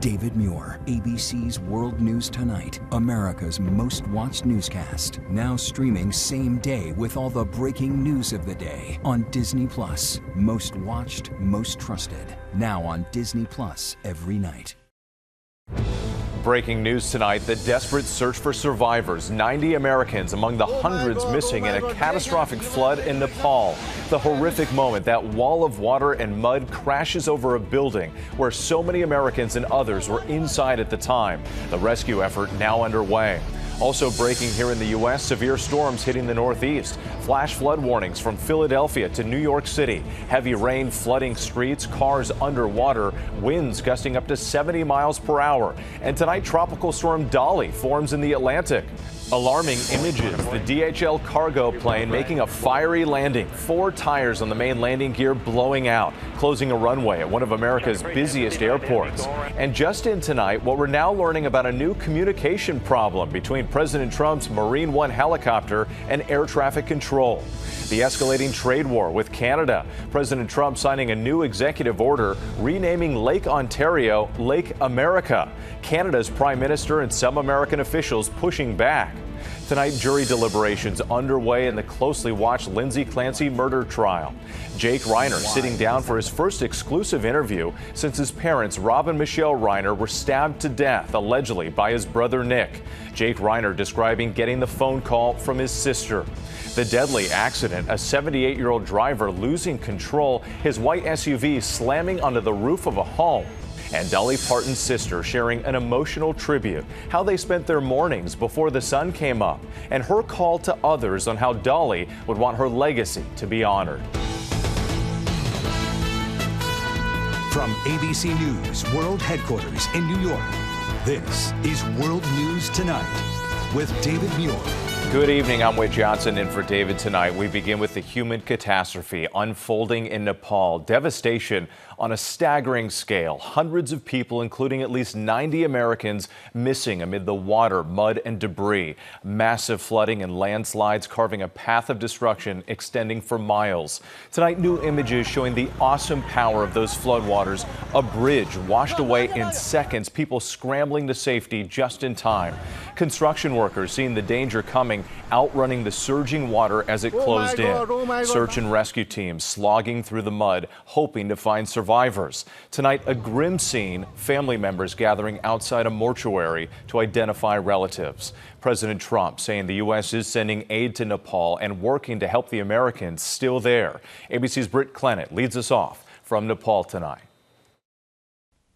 David Muir, ABC's World News Tonight, America's most watched newscast. Now streaming same day with all the breaking news of the day on Disney+. Most watched, most trusted. Now on Disney+ every night. Breaking news tonight, the desperate search for survivors. 90 Americans among the hundreds missing in a catastrophic flood in Nepal. The horrific moment that wall of water and mud crashes over a building where so many Americans and others were inside at the time. The rescue effort now underway. Also breaking here in the U.S., severe storms hitting the Northeast. Flash flood warnings from Philadelphia to New York City. Heavy rain flooding streets, cars underwater, winds gusting up to 70 miles per hour. And tonight, Tropical Storm Dolly forms in the Atlantic. Alarming images. The DHL cargo plane making a fiery landing. 4 tires on the main landing gear blowing out, closing a runway at one of America's busiest airports. And just in tonight, what we're now learning about a new communication problem between President Trump's Marine One helicopter and air traffic control. The escalating trade war with Canada. President Trump signing a new executive order renaming Lake Ontario Lake America. Canada's prime minister and some American officials pushing back. Tonight, jury deliberations underway in the closely watched Lindsay Clancy murder trial. Jake Reiner sitting down for his first exclusive interview since his parents, Rob and Michelle Reiner, were stabbed to death, allegedly by his brother Nick. Jake Reiner describing getting the phone call from his sister. The deadly accident, a 78-year-old driver losing control, his white SUV slamming onto the roof of a home. And Dolly Parton's sister sharing an emotional tribute, how they spent their mornings before the sun came up, and her call to others on how Dolly would want her legacy to be honored. From ABC News World Headquarters in New York, this is World News Tonight with David Muir. Good evening, I'm Wade Johnson in for David tonight. We begin with the human catastrophe unfolding in Nepal. Devastation on a staggering scale. Hundreds of people, including at least 90 Americans, missing amid the water, mud, and debris. Massive flooding and landslides carving a path of destruction extending for miles. Tonight, new images showing the awesome power of those floodwaters. A bridge washed away in seconds, people scrambling to safety just in time. Construction workers seeing the danger coming, outrunning the surging water as it closed in. Search and rescue teams slogging through the mud, hoping to find survivors. Tonight, a grim scene, family members gathering outside a mortuary to identify relatives. President Trump saying the U.S. is sending aid to Nepal and working to help the Americans still there. ABC's Britt Clennett leads us off from Nepal tonight.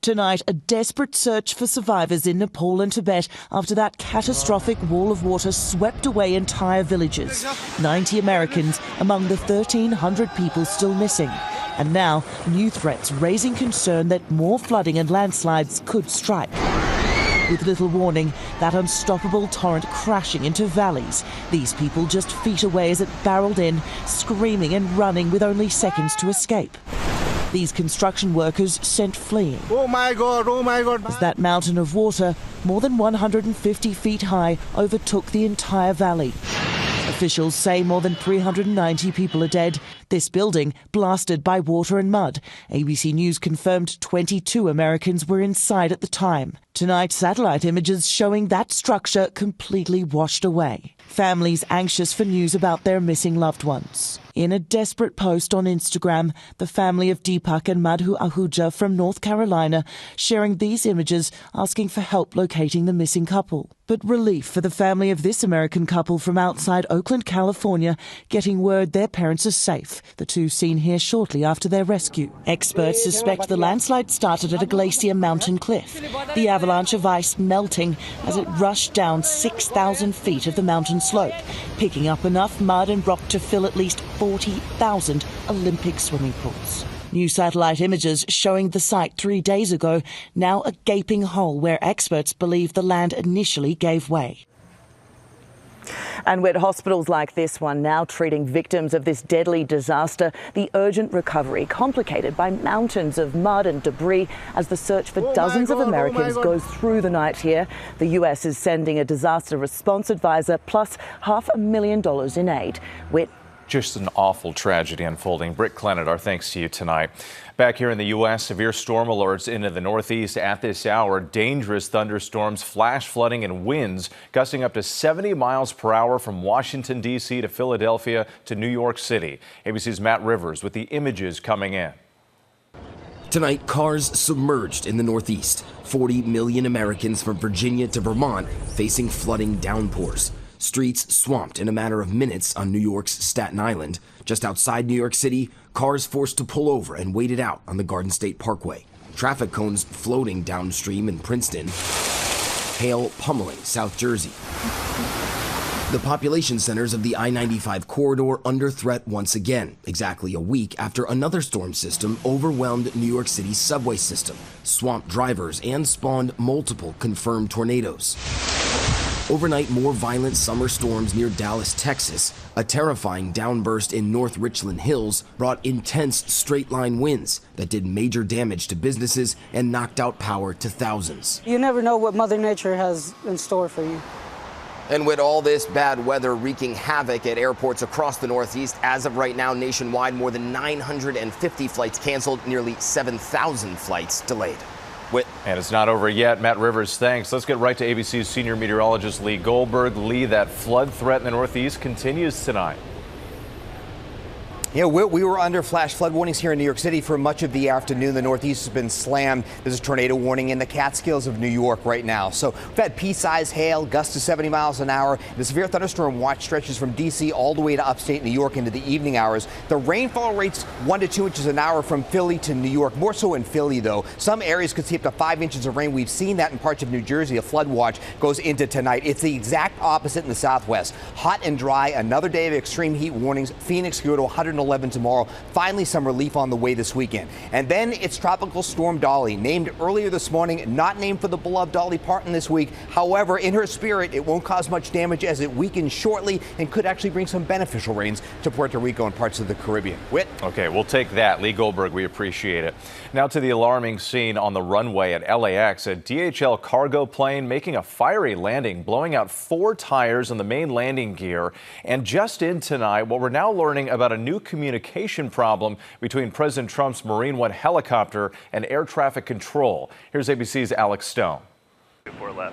Tonight, a desperate search for survivors in Nepal and Tibet after that catastrophic wall of water swept away entire villages. 90 Americans among the 1,300 people still missing. And now, new threats raising concern that more flooding and landslides could strike. With little warning, that unstoppable torrent crashing into valleys. These people just feet away as it barreled in, screaming and running with only seconds to escape. These construction workers sent fleeing. Oh my God. As that mountain of water, more than 150 feet high, overtook the entire valley. Officials say more than 390 people are dead. This building blasted by water and mud. ABC News confirmed 22 Americans were inside at the time. Tonight, satellite images showing that structure completely washed away. Families anxious for news about their missing loved ones. In a desperate post on Instagram, the family of Deepak and Madhu Ahuja from North Carolina sharing these images, asking for help locating the missing couple. But relief for the family of this American couple from outside Oakland, California, getting word their parents are safe. The two seen here shortly after their rescue. Experts suspect the landslide started at a glacier mountain cliff. The avalanche of ice melting as it rushed down 6,000 feet of the mountain slope, picking up enough mud and rock to fill at least 40,000 Olympic swimming pools. New satellite images showing the site 3 days ago, now a gaping hole where experts believe the land initially gave way. And with hospitals like this one now treating victims of this deadly disaster, the urgent recovery complicated by mountains of mud and debris as the search for dozens of Americans goes through the night here. The US is sending a disaster response advisor plus $500,000 in aid. Whit, Just an awful tragedy unfolding. Britt Clennett, our thanks to you tonight. Back here in the U.S., severe storm alerts into the Northeast at this hour. Dangerous thunderstorms, flash flooding, and winds gusting up to 70 miles per hour from Washington, D.C. to Philadelphia to New York City. ABC's Matt Rivers with the images coming in. Tonight, cars submerged in the Northeast. 40 million Americans from Virginia to Vermont facing flooding downpours. Streets swamped in a matter of minutes on New York's Staten Island. Just outside New York City, cars forced to pull over and wait it out on the Garden State Parkway. Traffic cones floating downstream in Princeton. Hail pummeling South Jersey. The population centers of the I-95 corridor under threat once again, exactly a week after another storm system overwhelmed New York City's subway system, swamped drivers, and spawned multiple confirmed tornadoes. Overnight, more violent summer storms near Dallas, Texas. A terrifying downburst in North Richland Hills brought intense straight-line winds that did major damage to businesses and knocked out power to thousands. You never know what Mother Nature has in store for you. And with all this bad weather wreaking havoc at airports across the Northeast, as of right now, nationwide, more than 950 flights canceled, nearly 7,000 flights delayed. And it's not over yet. Matt Rivers, thanks. Let's get right to ABC's senior meteorologist Lee Goldberg. Lee, that flood threat in the Northeast continues tonight. Yeah, we were under flash flood warnings here in New York City for much of the afternoon. The Northeast has been slammed. There's a tornado warning in the Catskills of New York right now. So we've had pea-sized hail, gusts to 70 miles an hour. The severe thunderstorm watch stretches from D.C. all the way to upstate New York into the evening hours. The rainfall rates 1 to 2 inches an hour from Philly to New York. More so in Philly, though. Some areas could see up to 5 inches of rain. We've seen that in parts of New Jersey. A flood watch goes into tonight. It's the exact opposite in the Southwest. Hot and dry. Another day of extreme heat warnings. Phoenix could go to 111 tomorrow. Finally, some relief on the way this weekend. And then it's Tropical Storm Dolly, named earlier this morning, not named for the beloved Dolly Parton this week. However, in her spirit, it won't cause much damage as it weakens shortly and could actually bring some beneficial rains to Puerto Rico and parts of the Caribbean. Whit? Okay, we'll take that. Lee Goldberg, we appreciate it. Now to the alarming scene on the runway at LAX. A DHL cargo plane making a fiery landing, blowing out 4 tires on the main landing gear. And just in tonight, what we're now learning about a new communication problem between President Trump's Marine One helicopter and air traffic control. Here's ABC's Alex Stone.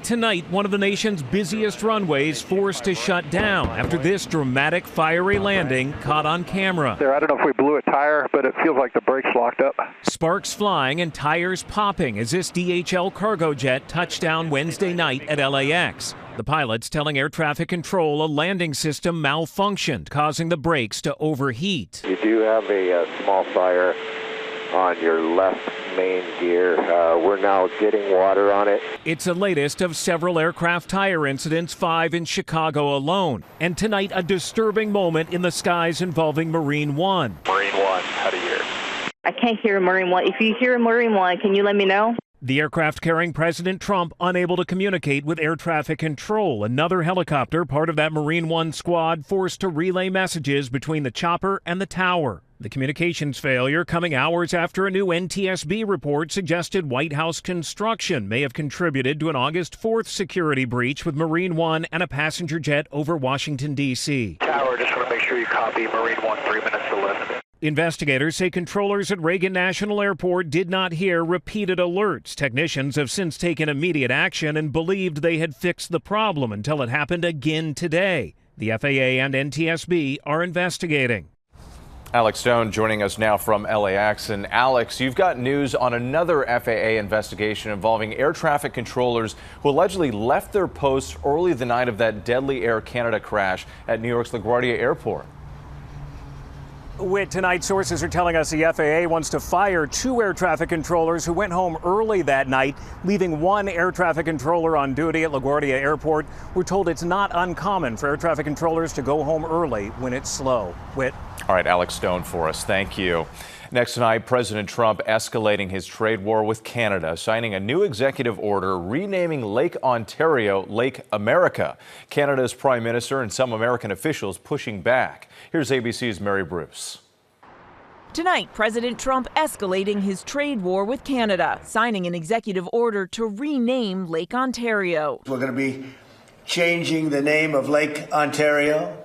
Tonight, one of the nation's busiest runways forced to shut down after this dramatic fiery landing caught on camera. I don't know if we blew a tire, but it feels like the brakes locked up. Sparks flying and tires popping as this DHL cargo jet touched down Wednesday night at LAX. The pilots telling air traffic control a landing system malfunctioned, causing the brakes to overheat. You do have a small fire on your left main gear. We're now getting water on it. It's the latest of several aircraft tire incidents, 5 in Chicago alone. And tonight, a disturbing moment in the skies involving Marine One. Marine One, how do you hear? I can't hear Marine One. If you hear Marine One, can you let me know? The aircraft carrying President Trump unable to communicate with air traffic control. Another helicopter, part of that Marine One squad, forced to relay messages between the chopper and the tower. The communications failure coming hours after a new NTSB report suggested White House construction may have contributed to an August 4th security breach with Marine One and a passenger jet over Washington, D.C. Tower, just want to make sure you copy Marine One, 3 minutes to lift. Investigators say controllers at Reagan National Airport did not hear repeated alerts. Technicians have since taken immediate action and believed they had fixed the problem until it happened again today. The FAA and NTSB are investigating. Alex Stone joining us now from LAX. And Alex, you've got news on another FAA investigation involving air traffic controllers who allegedly left their posts early the night of that deadly Air Canada crash at New York's LaGuardia Airport. Tonight, sources are telling us the FAA wants to fire 2 air traffic controllers who went home early that night, leaving 1 air traffic controller on duty at LaGuardia Airport. We're told it's not uncommon for air traffic controllers to go home early when it's slow. Whit. All right, Alex Stone for us. Thank you. Next tonight, President Trump escalating his trade war with Canada, signing a new executive order renaming Lake Ontario Lake America. Canada's prime minister and some American officials pushing back. Here's ABC's Mary Bruce. Tonight, President Trump escalating his trade war with Canada, signing an executive order to rename Lake Ontario. We're going to be changing the name of Lake Ontario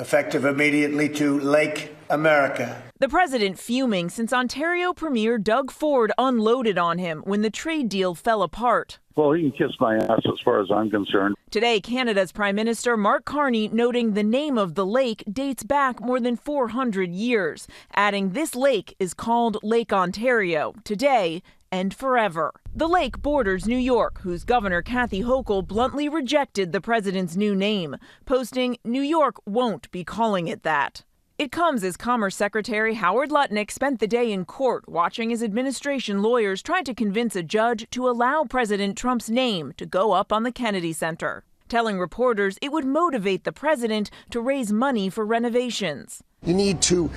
effective immediately to Lake America. The president fuming since Ontario Premier Doug Ford unloaded on him when the trade deal fell apart. Well, he can kiss my ass as far as I'm concerned. Today, Canada's Prime Minister Mark Carney noting the name of the lake dates back more than 400 years, adding this lake is called Lake Ontario today and forever. The lake borders New York, whose Governor Kathy Hochul bluntly rejected the president's new name, posting, "New York won't be calling it that." It comes as Commerce Secretary Howard Lutnick spent the day in court watching his administration lawyers try to convince a judge to allow President Trump's name to go up on the Kennedy Center, telling reporters it would motivate the president to raise money for renovations. You need to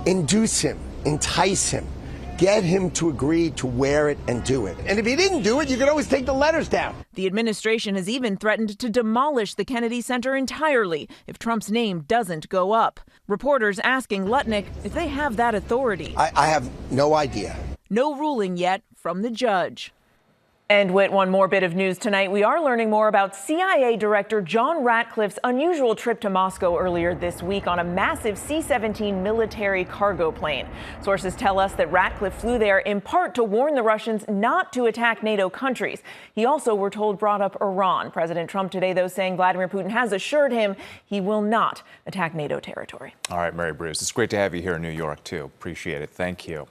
induce him, entice him, get him to agree to wear it and do it. And if he didn't do it, you could always take the letters down. The administration has even threatened to demolish the Kennedy Center entirely if Trump's name doesn't go up. Reporters asking Lutnick if they have that authority. I have no idea. No ruling yet from the judge. And with one more bit of news tonight, we are learning more about CIA Director John Ratcliffe's unusual trip to Moscow earlier this week on a massive C-17 military cargo plane. Sources tell us that Ratcliffe flew there in part to warn the Russians not to attack NATO countries. He also, we're told, brought up Iran. President Trump today, though, saying Vladimir Putin has assured him he will not attack NATO territory. All right, Mary Bruce, it's great to have you here in New York, too. Appreciate it. Thank you.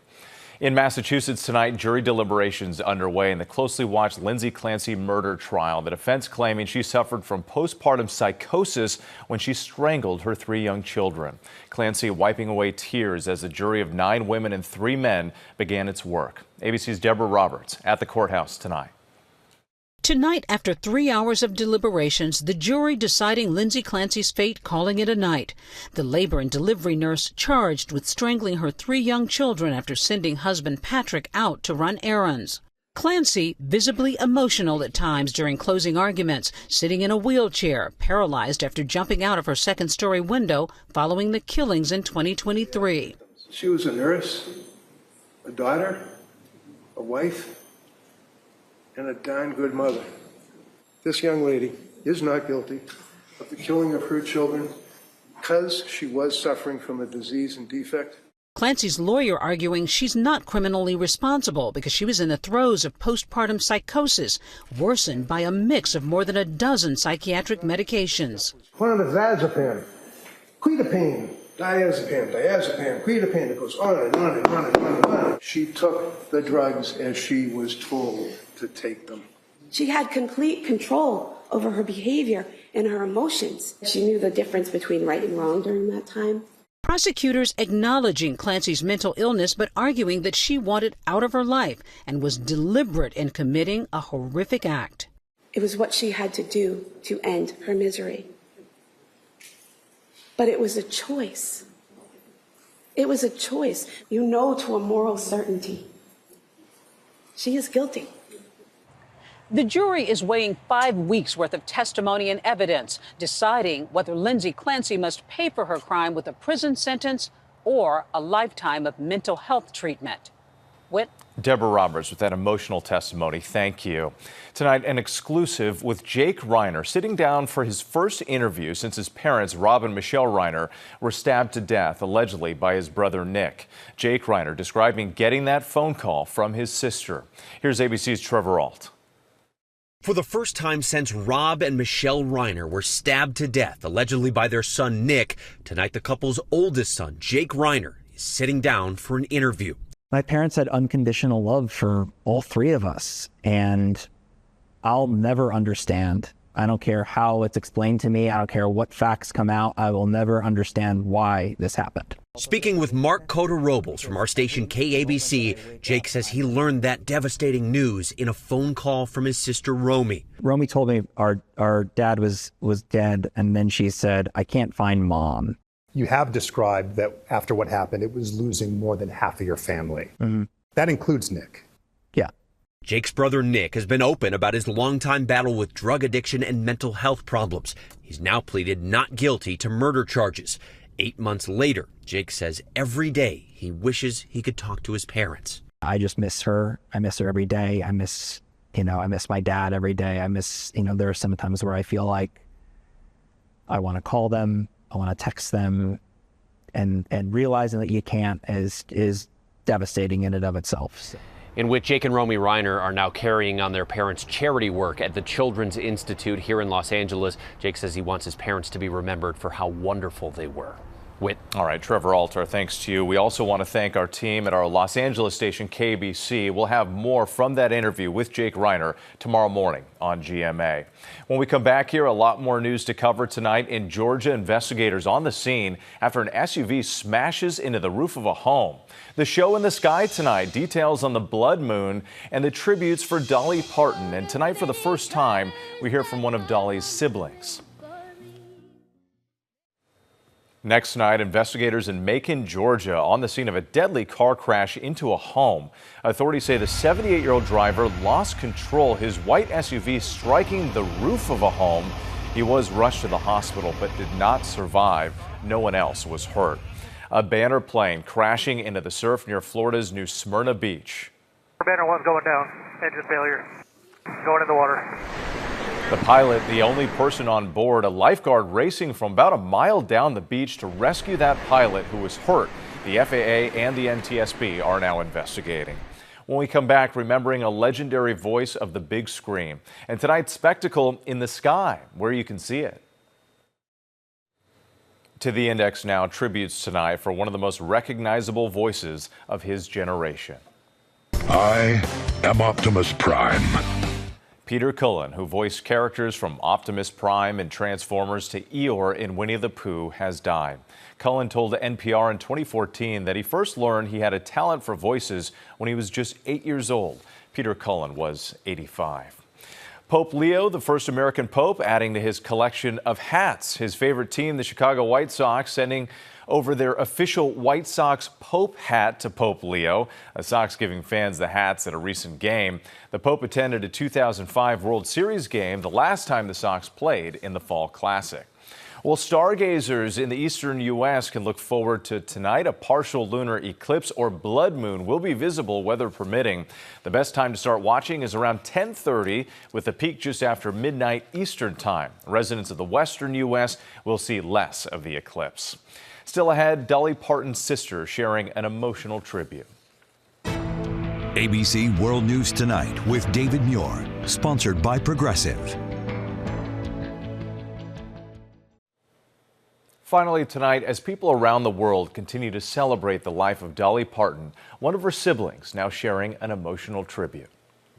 In Massachusetts tonight, jury deliberations underway in the closely watched Lindsay Clancy murder trial. The defense claiming she suffered from postpartum psychosis when she strangled her 3 young children. Clancy wiping away tears as a jury of 9 women and 3 men began its work. ABC's Deborah Roberts at the courthouse tonight. Tonight, after 3 hours of deliberations, the jury deciding Lindsay Clancy's fate, calling it a night. The labor and delivery nurse charged with strangling her 3 young children after sending husband Patrick out to run errands. Clancy, visibly emotional at times during closing arguments, sitting in a wheelchair, paralyzed after jumping out of her second-story window following the killings in 2023. She was a nurse, a daughter, a wife, and a darn good mother. This young lady is not guilty of the killing of her children because she was suffering from a disease and defect. Clancy's lawyer arguing she's not criminally responsible because she was in the throes of postpartum psychosis, worsened by a mix of more than a dozen psychiatric medications. Clonazepam, quetiapine, diazepam, quetiapine. It goes on and on and on and on and on. She took the drugs as she was told to take them. She had complete control over her behavior and her emotions. She knew the difference between right and wrong during that time. Prosecutors acknowledging Clancy's mental illness but arguing that she wanted out of her life and was deliberate in committing a horrific act. It was what she had to do to end her misery. But it was a choice. It was a choice. You know to a moral certainty. She is guilty. The jury is weighing 5 weeks' worth of testimony and evidence, deciding whether Lindsay Clancy must pay for her crime with a prison sentence or a lifetime of mental health treatment. Whit? Deborah Roberts with that emotional testimony. Thank you. Tonight, an exclusive with Jake Reiner sitting down for his first interview since his parents, Rob and Michelle Reiner, were stabbed to death, allegedly by his brother Nick. Jake Reiner describing getting that phone call from his sister. Here's ABC's Trevor Ault. For the first time since Rob and Michelle Reiner were stabbed to death, allegedly by their son Nick, tonight the couple's oldest son, Jake Reiner, is sitting down for an interview. My parents had unconditional love for all 3 of us, and I'll never understand. I don't care how it's explained to me. I don't care what facts come out. I will never understand why this happened. Speaking with Mark Cota-Robles from our station KABC, Jake says he learned that devastating news in a phone call from his sister Romy. Romy told me our dad was dead, and then she said, "I can't find Mom." You have described that after what happened, it was losing more than half of your family. Mm-hmm. That includes Nick. Yeah. Jake's brother Nick has been open about his longtime battle with drug addiction and mental health problems. He's now pleaded not guilty to murder charges. 8 months later, Jake says every day he wishes he could talk to his parents. I just miss her. I miss her every day. I miss my dad every day. There are some times where I feel like I want to call them I want to text them, and realizing that you can't is devastating in and of itself. So. In which Jake and Romy Reiner are now carrying on their parents' charity work at the Children's Institute here in Los Angeles. Jake says he wants his parents to be remembered for how wonderful they were. Whit. All right, Trevor Ault, our thanks to you. We also want to thank our team at our Los Angeles station, KBC. We'll have more from that interview with Jake Reiner tomorrow morning on GMA. When we come back here, a lot more news to cover tonight. In Georgia, investigators on the scene after an SUV smashes into the roof of a home. The show in the sky tonight, details on the blood moon and the tributes for Dolly Parton. And tonight, for the first time, we hear from one of Dolly's siblings. Next night, investigators in Macon, Georgia, on the scene of a deadly car crash into a home. Authorities say the 78-year-old driver lost control, his white SUV striking the roof of a home. He was rushed to the hospital but did not survive. No one else was hurt. A Banner plane crashing into the surf near Florida's New Smyrna Beach. Banner 1 going down, engine failure, going in the water. The pilot, the only person on board, a lifeguard racing from about a mile down the beach to rescue that pilot who was hurt. The FAA and the NTSB are now investigating. When we come back, remembering a legendary voice of the big screen. And tonight's spectacle in the sky, where you can see it. To the Index now, tributes tonight for one of the most recognizable voices of his generation. I am Optimus Prime. Peter Cullen, who voiced characters from Optimus Prime and Transformers to Eeyore in Winnie the Pooh, has died. Cullen told NPR in 2014 that he first learned he had a talent for voices when he was just 8 years old. Peter Cullen was 85. Pope Leo, the first American pope, adding to his collection of hats. His favorite team, the Chicago White Sox, sending over their official White Sox Pope hat to Pope Leo. The Sox giving fans the hats at a recent game. The Pope attended a 2005 World Series game, the last time the Sox played in the Fall Classic. Well, stargazers in the eastern U.S. can look forward to tonight. A partial lunar eclipse or blood moon will be visible, weather permitting. The best time to start watching is around 10:30, with the peak just after midnight Eastern time. Residents of the western U.S. will see less of the eclipse. Still ahead, Dolly Parton's sister sharing an emotional tribute. ABC World News Tonight with David Muir, sponsored by Progressive. Finally tonight, as people around the world continue to celebrate the life of Dolly Parton, one of her siblings now sharing an emotional tribute.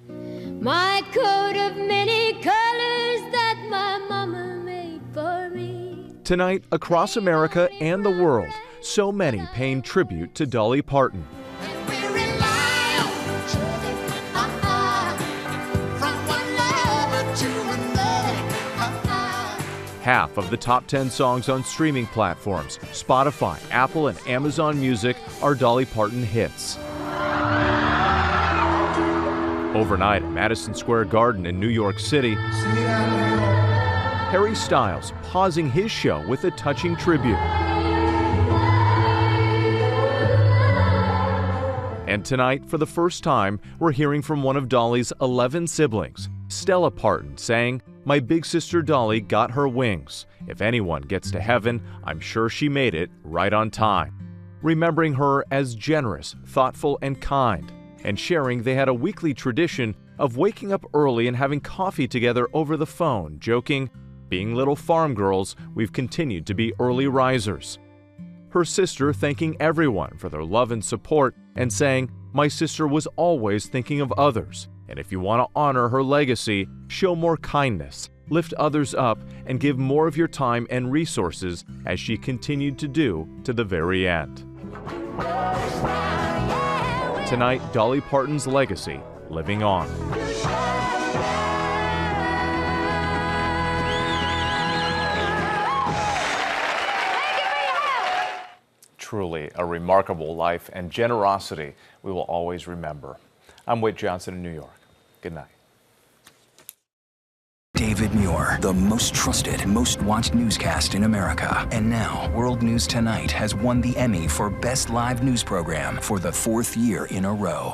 My coat of many colors that my mama made for me. Tonight, across America and the world, so many paying tribute to Dolly Parton. Half of the top 10 songs on streaming platforms, Spotify, Apple, and Amazon Music, are Dolly Parton hits. Overnight at Madison Square Garden in New York City, Harry Styles pausing his show with a touching tribute. And tonight, for the first time, we're hearing from one of Dolly's 11 siblings, Stella Parton, saying, "My big sister Dolly got her wings. If anyone gets to heaven, I'm sure she made it right on time." Remembering her as generous, thoughtful, and kind, and sharing they had a weekly tradition of waking up early and having coffee together over the phone, joking, "Being little farm girls, we've continued to be early risers." Her sister thanking everyone for their love and support and saying, "My sister was always thinking of others. And if you want to honor her legacy, show more kindness, lift others up, and give more of your time and resources," as she continued to do to the very end. Tonight, Dolly Parton's legacy living on. Truly a remarkable life and generosity we will always remember. I'm Whit Johnson in New York. Good night. David Muir, the most trusted, most watched newscast in America. And now, World News Tonight has won the Emmy for Best Live News Program for the 4th year in a row.